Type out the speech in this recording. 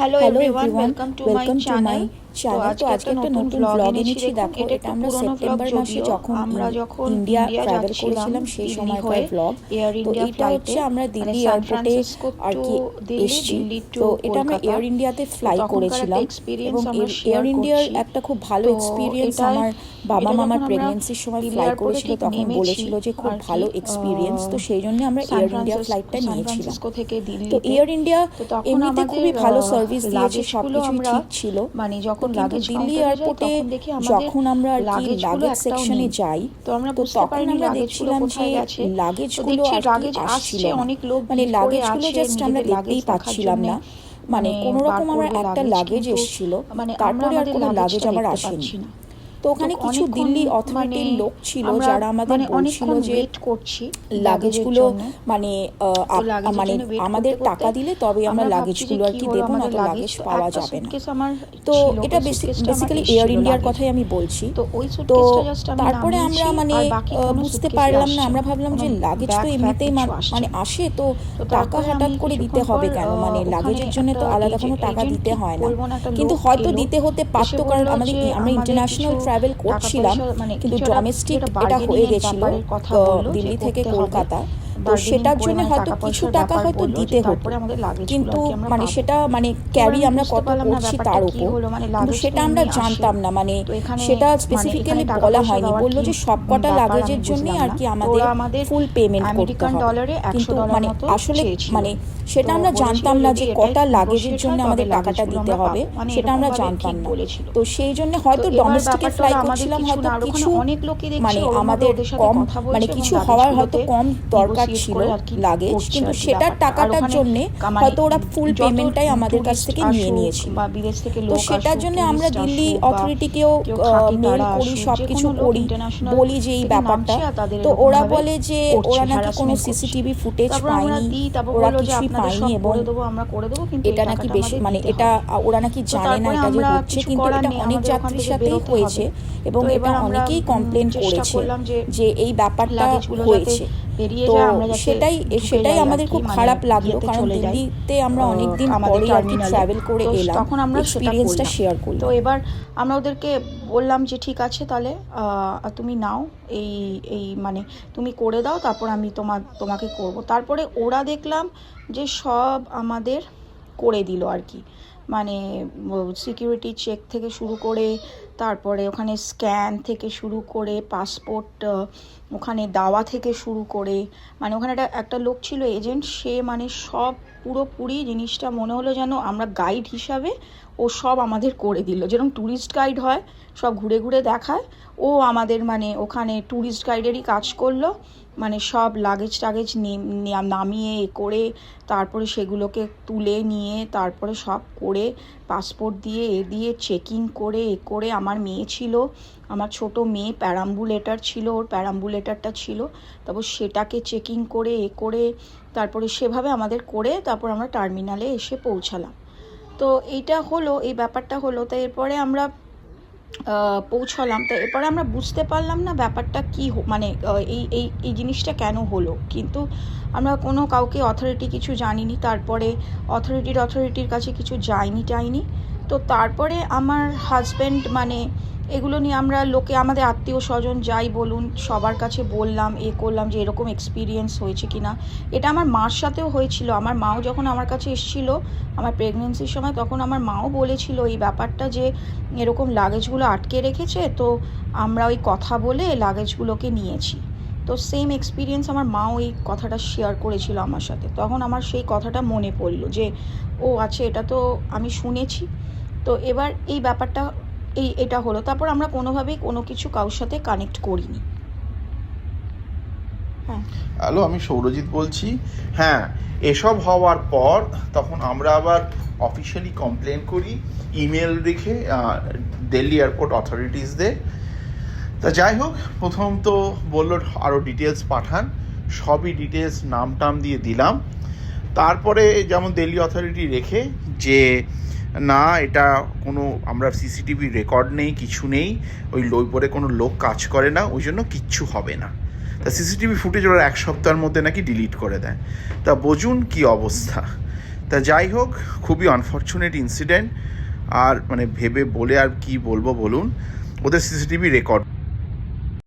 Hello hello everyone, everyone, welcome to my welcome to channel. My তো channel. তো আজকে আজকে একটা একটা নতুন নতুন ব্লগ ব্লগ এনেছি। এনেছি। দেখুন, দেখো, এটা এটা একটু আমরা পুরোনো ব্লগ, সেপ্টেম্বর মাসে যদিও যখন আমরা যখন ইন্ডিয়া ইন্ডিয়া ট্রাভেল যাচ্ছিলাম করেছিলাম সেই দিল্লি সময়কার হয়ে, ব্লগ। এয়ার তো ইন্ডিয়া এইটা ফ্লাইটে, হচ্ছে আমরা মানে দিল্লি সান এয়ারপোর্টে ফ্রান্সিসকো আর টু কি দিল্লি, এসছি। দিল্লি টু তো এটা আমরা কলকাতা। এয়ার ইন্ডিয়াতে তো ফ্লাই তখনকার একটা করেছিলাম এক্সপিরিয়েন্স এবং আমরা এয়ার শেয়ার ইন্ডিয়ার করছি। একটা খুব ভালো তো এক্সপিরিয়েন্স এটাই আমার বাবা এটা মামার যখন আমরা প্রেগনেন্সির সময় দিল্লি ফ্লাই এয়ারপোর্টে করেছিল, ঠিক তখন নেমেছি বলেছিল যে খুব আর কি, ভালো এক্সপিরিয়েন্স। তো সেই জন্য আমরা এয়ার ইন্ডিয়া ফ্লাইটটা সান নিয়েছিলাম। ফ্রান্সিসকো থেকে তো দিল্লিতে। এয়ার ইন্ডিয়া তো তখন এমনিতে আমাদের খুবই ভালো সার্ভিস দিয়েছে, সব লাগেজগুলো কিছুই আমরা, ঠিক ছিল। মানে তো যখন কিন্তু লাগেজ দিল্লি কাউন্টারে যাই এয়ারপোর্টে তখন দেখি আমাদের যখন আমরা আর কি লাগেজগুলো লাগেজ একটাও সেকশনে নেই। যাই, তো আমরা তো বুঝতে তখন পারিনি আমরা লাগেজগুলো দেখছিলাম যে কোথায় গেছে। তো লাগেজগুলো দেখছি আর কি লাগেজ আসছিল আসছে, না। অনেক লোক মানে ভিড় করে লাগেজগুলো আছে জাস্ট আমরা নিজেদের লাগেজ দেখতেই দেখার পাচ্ছিলাম জন্যে, না। মানে মানে কোনো বার রকম আমার করবে একটা লাগেজ, লাগেজ কিন্তু এসেছিল, মানে আমরা তারপরে আর আমাদের কোনো লাগেজ লাগেজটা আমার দেখতে আসেনি। পাচ্ছি না। তো তো ওখানে কিছু অনেকক্ষণ, দিল্লি মানে অথরিটির লোক ছিল আমরা যারা আমাদের মানে বলছিল অনেকক্ষণ যে ওয়েট করছি লাগেজের লাগেজগুলো জন্য। মানে তো লাগেজের মানে জন্য ওয়েট আমাদের করতে করতে টাকা দিলে তবে আমরা আমরা ভাবছি যে লাগেজগুলো আর কি কি হলো, দেবো, আমাদের নয়তো লাগেজ লাগেজ তো পাওয়া একটা যাবে না। সুটকেস আমার তো ছিল, এটা ওই সুটকেসটা আমার বেসিক্যালি এয়ার এসেছিল ইন্ডিয়ার লাগেজ। কথাই আমি বলছি। তো ওই তো সুটকেসটা জাস্ট আমি তারপরে আমরা নামিয়েছি, মানে আর বাকি কোনো বুঝতে সুটকেসই পারলাম না, আসছে আমরা না, ভাবলাম কোনো যে লাগেজ তো ব্যাগ ফ্যাগ এমনিতেই কিছু আসছে মানে না। আসে, তো তো টাকা তারপরে হঠাৎ আমি করে দিতে কিছুক্ষণ পর হবে কেন, মানে ওখানে লাগেজের জন্য একটা তো আলাদা কোনো টাকা এজেন্ট দিতে ঠিক হয় না। বলবো না, একটা কিন্তু লোক হয়তো এলো, দিতে হতে এসে পারতো, কারণ বললো আমাদের যে আমরা আমাদের ইন্টারন্যাশনাল কিছু ট্রাভেল টাকা করছিলাম, পয়সা, মানে কিন্তু কিছু একটা ডোমেস্টিক যেটা এটা হয়ে বার্গেনিংয়ের গেছিলো ব্যাপারের কথা বললো যে দিল্লি থেকে করতে হবে, কলকাতা। তো বার্গেনিং সেটার করে জন্য মানে হয়তো টাকা কিছু পয়সার টাকা ব্যাপার হয়তো বললো যে দিতে হতো, তারপরে আমাদের লাগেজগুলো কিন্তু আর কি আমরা মানে পাবো। সেটা মানে তো এবার ক্যারি আমি আমরা বুঝতে কত পারলাম না করছি ব্যাপারটা তার কি উপর। হলো, মানে কিন্তু লাগেজ তো সেটা আমরা এমনি আসে, জানতাম না, মানে তো এখানে সেটা মানে এখানে স্পেসিফিক্যালি টাকা বলা পয়সা হয়নি। দেওয়ার বললো কি যে সব কটা ব্যাপার আমি লাগেজের জন্যই বুঝলাম আর না। কি তো আমাদের ওরা আমাদের ফুল পেমেন্ট করতে আমেরিকান হবে। ডলারে কিন্তু 100 ডলার মানে মতো আসলে চেয়েছিল। মানে তো সেটা আমরা বলেছিল জানতাম না যদি যে এটাই কটা লাগেজের নেগোশিয়েট জন্য হয় তবে আমাদের টাকাটা লাগেজগুলো দিতে আমরা হবে, পাবো, মানে সেটা এরকম আমরা ভাবে জানতাম ঠিক না। বলেছিল। তো সেই জন্য তো হয়তো এবার ডোমেস্টিকে ব্যাপারটা ফ্লাই হলো আমাদের করছিলাম, কিছু হয়তো না, আর ওখানে কিছু অনেক লোকই দেখছি মানে ওরমভাবে আমাদের ওদের সাথে কম, কথা মানে বলছে এবং কিছু হওয়ার হয়তো লাগেজগুলোতে কম দরকার নেগোশিয়েট ছিল করে আর কি লাগেজ, করছে কিন্তু আর কি সেটার ব্যাপারটা। আর টাকাটার ওখানে জন্যে মানে হয়তো ওরা ফুল যত পেমেন্টটাই আমাদের কাছ টুরিস্ট থেকে নিয়ে আসুক নিয়েছিল। বা বিদেশ থেকে তো লোক সেটার আসুক, জন্য আমরা টুরিস্ট দিল্লি আসুক বা অথরিটিকেও কেউ থাকে মেল তারা করি, আসুক, সব যে কিছু কোনো লোক করি, ইন্টারন্যাশনাল বলি যে এই থেকে ব্যাপারটা। নামছে আর তাদের তো এরকম ওরা ভাবে বলে যে করছে, ওরা নাকি কোনো হ্যারাসমেন্ট করছে। সিসিটিভি ফুটেজ তারপর আমরা পায়নি, দিই, তারপর ওরা বললো যে কিছুই আপনাদের পায়নি, সব এবং করে দেবো, আমরা করে দেবো, কিন্তু এই এটা নাকি টাকাটা বেশি আমাদের মানে দিতে এটা হবে। ওরা নাকি তো জানে না তারপরে এটা যে আমরা হচ্ছে, কিছু কিন্তু করার এটা নেই, অনেক আমাদের ওখান যাত্রীর থেকে সাথেই বেরোতে হয়েছে হবে। এবং তো এটা এবার আমরা অনেকেই কমপ্লেন চেষ্টা করেছে করলাম যে যে এই ব্যাপারটা লাগেজগুলো যাতে হয়েছে। বেরিয়ে তো যায়, আমরা যাতে সেটাই ঢুকে সেটাই যাই আর আমাদের কি, খুব মানে খারাপ লাগলো, ইয়েতে কারণ চলে যাই দিল্লিতে আমরা অনেক দিন আমাদের পরে আর কি টার্মিনালে। ট্রাভেল করে তো এলাম, তখন আমরা সেটা এক্সপিরিয়েন্সটা করলাম। শেয়ার তো করলাম। এবার আমরা ওদেরকে বললাম যে ঠিক আছে তাহলে তুমি নাও, এই এই মানে তুমি করে দাও, তারপর আমি তোমাকে করব। তারপরে ওরা দেখলাম যে সব আমাদের করে দিল আর কি, মানে সিকিউরিটি চেক থেকে শুরু করে, তারপরে ওখানে স্ক্যান থেকে শুরু করে, পাসপোর্ট ওখানে দেওয়া থেকে শুরু করে, মানে ওখানে একটা লোক ছিল এজেন্ট, সে মানে সব পুরোপুরি জিনিসটা মনে হলো যেন আমরা গাইড হিসাবে, ও সব আমাদের করে দিল, যেরকম ট্যুরিস্ট গাইড হয় সব ঘুরে ঘুরে দেখায়, ও আমাদের মানে ওখানে ট্যুরিস্ট গাইডেরই কাজ করলো, মানে সব লাগেজ টাগেজ নামিয়ে করে, তারপরে সেগুলোকে তুলে নিয়ে, তারপরে সব করে পাসপোর্ট দিয়ে দিয়ে চেকিং করে আমার মেয়ে ছিল, আমার ছোট মেয়ে প্যারাম্বুলেটার ছিল, ওর প্যারাম্বুলেটারটা ছিল, তারপর সেটাকে চেকিং করে তারপরে সেভাবে আমাদের করে তারপর আমরা টার্মিনালে এসে পৌঁছালাম। তো এইটা হলো, এই ব্যাপারটা হলো। তো এরপরে আমরা পৌঁছালাম, তো এরপরে আমরা বুঝতে পারলাম না ব্যাপারটা কী, মানে এই এই এই জিনিসটা কেন হলো, কিন্তু আমরা কোনো কাউকে অথরিটি কিছু জানিনি, তারপরে অথরিটির কাছে কিছু যায়নি। তো তারপরে আমার হাজব্যান্ড মানে এগুলো নিয়ে আমরা আমাদের আত্মীয় স্বজন যাই বলুন সবার কাছে বললাম, করলাম যে এরকম এক্সপিরিয়েন্স হয়েছে কি না। এটা আমার মার সাথেও হয়েছিল, আমার মাও যখন আমার কাছে এসেছিলো আমার প্রেগনেন্সির সময়, তখন আমার মাও বলেছিল এই ব্যাপারটা যে এরকম লাগেজগুলো আটকে রেখেছে, তো আমরা ওই কথা বলে লাগেজগুলোকে নিয়েছি। তো সেম এক্সপিরিয়েন্স আমার মাও এই কথাটা শেয়ার করেছিল আমার সাথে, তখন আমার সেই কথাটা মনে পড়লো যে ও আচ্ছা, এটা তো আমি শুনেছি। তো এবার এই ব্যাপারটা এটা হলো, তারপর আমরা কোনোভাবেই কোনো কিছু কারোর সাথে কানেক্ট করিনি। হ্যাঁ, হ্যালো, আমি সৌরজিৎ বলছি। হ্যাঁ, এসব হওয়ার পর তখন আমরা আবার অফিসিয়ালি কমপ্লেন করি, ইমেল রেখে দিল্লি এয়ারপোর্ট অথরিটিসদের। তা যাই হোক, প্রথম তো বললো আরও ডিটেলস পাঠান, সবই ডিটেলস নাম টাম দিয়ে দিলাম। তারপরে যেমন দিল্লি অথরিটি রেখে যে না, এটা কোনো আমরা সিসিটিভি রেকর্ড নেই, কিছু নেই, ওই পরে কোনো লোক কাজ করে না, ওই জন্য কিচ্ছু হবে না। তা সিসিটিভি ফুটেজ ওরা 1 সপ্তাহের মধ্যে নাকি ডিলিট করে দেয়। তা বুঝুন কি অবস্থা। তা যাই হোক, খুবই আনফর্চুনেট ইনসিডেন্ট। আর মানে ভেবে বলে আর কি বলবো বলুন, ওদের সিসিটিভি রেকর্ড